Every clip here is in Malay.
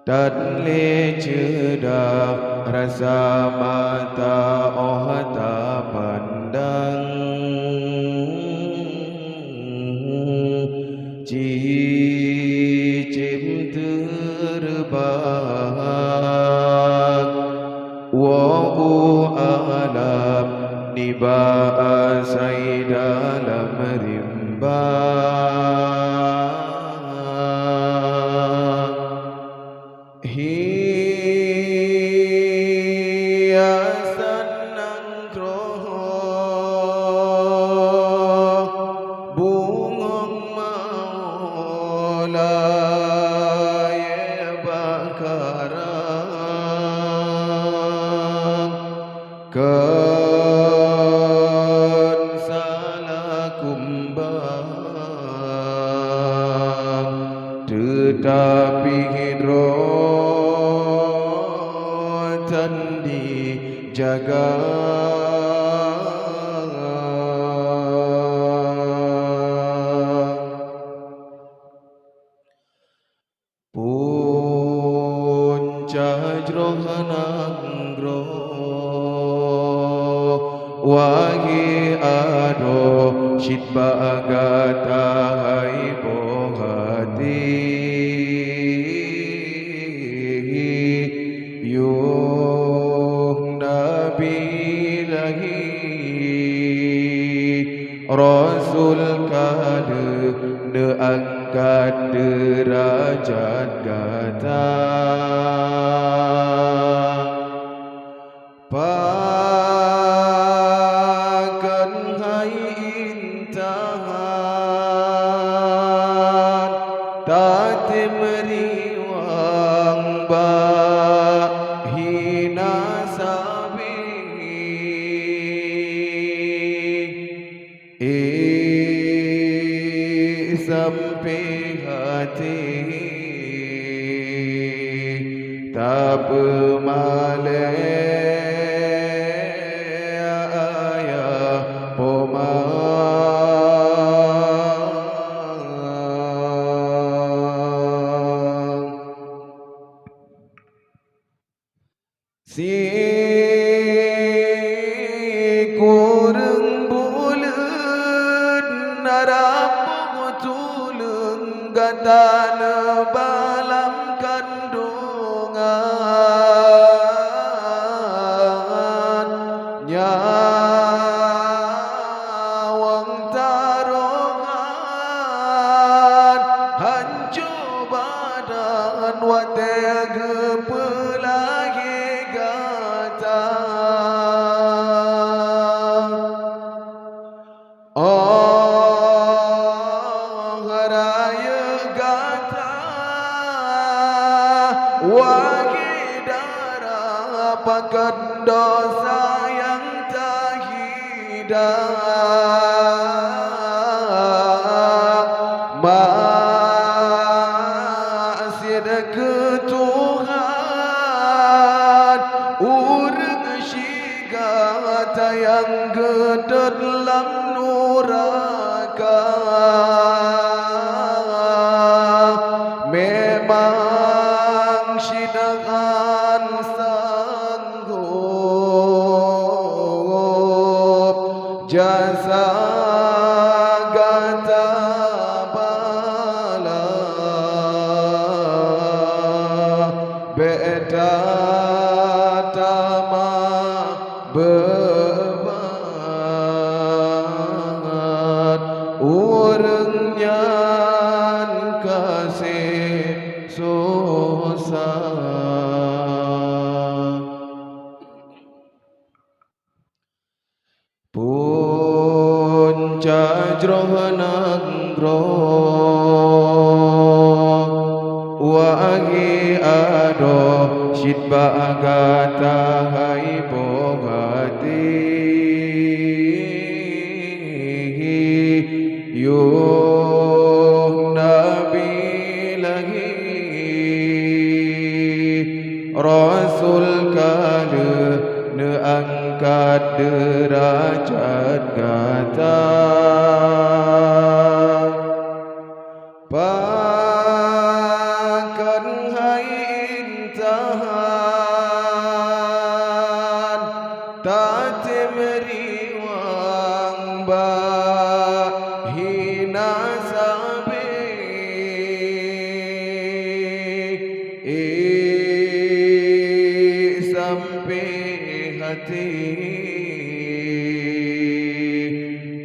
Đất lê chư đà rasa mata ohata pandang Chỉ chim terbang Wa alam nibasai dalam rimba Hiasan nangkroh bungong maulay bakarang kan salah kumbang tetapi hidrotan dijaga Punca jrohanangro Wagi ado shitba agata hai bohati Yung nabi lahi Rasul kada ne angkat derajat kata Pakan hai intahan Tati meriwang bahina sabi Sampai hati tak pemalaya pomang Si kurang bulan narap Gatan balam kandungan Nyawang tarongan Hancur badan watega pelagi gatan Wagi darah pakat dosa yang tak hilang Masih ketuhan Urang syigata yang ke dalam nuraka Memang sidangan sanggup jasa gata bala beda tama beban urangnya kasih susah Punca jrohanangro Wagi ado shitba agata hai bohati Yung nabi lagi Rasul kada ne angkat derajat kata Pakan hai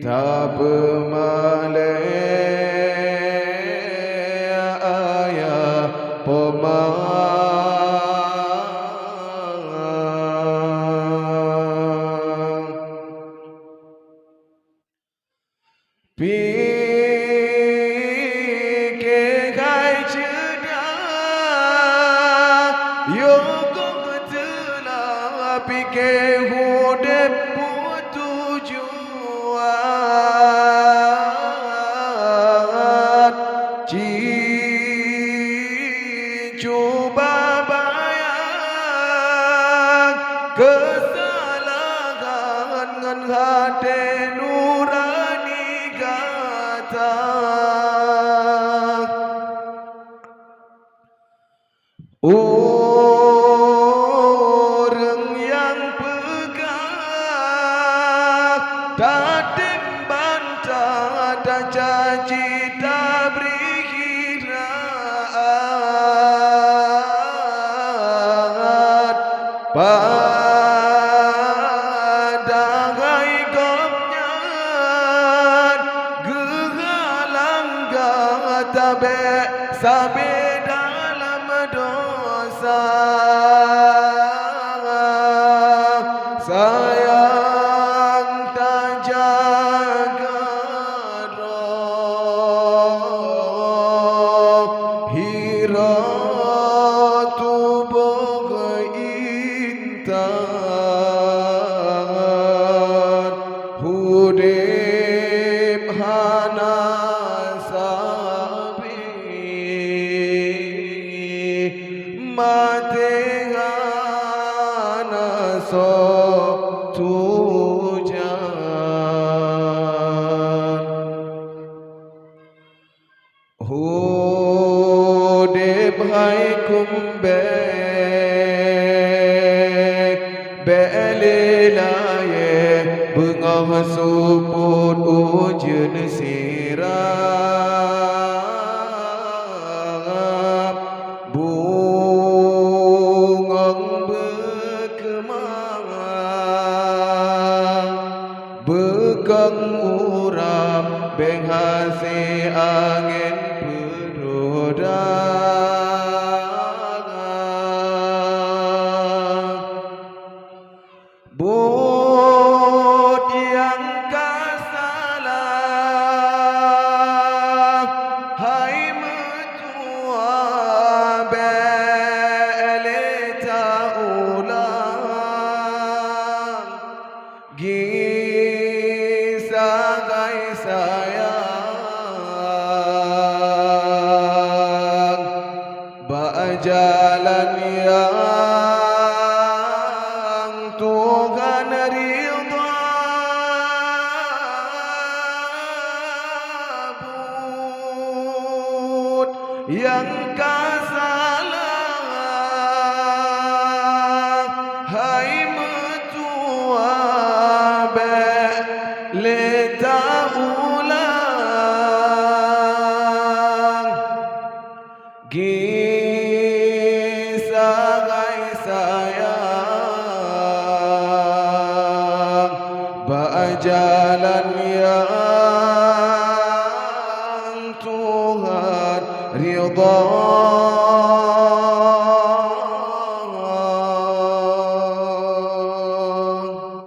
tak bermalaya pemang fikir gai cedak yo kau telah fikir hudep tujuan cuba bayang kesalahan ngan hati nurani kata orang yang pegang tak bantah tak janji tak beri kiraan padahal kopnya gehalang gatabe sabe dalam dosa sayang tak jaga roh hira tubuh intan hudip hana sabi mate hana sok tujan hudip hai kumbek belelaye bengah suput ujun sirap bungong berkemang bekang urap benghasi angin perodang bot yang kasalah hai metua beleta ulang gisagai sayang jalan yang Tuhan ridha but yang kasalah hai metua beleta ulang gisagai sayang jalan yang Tuhan ridha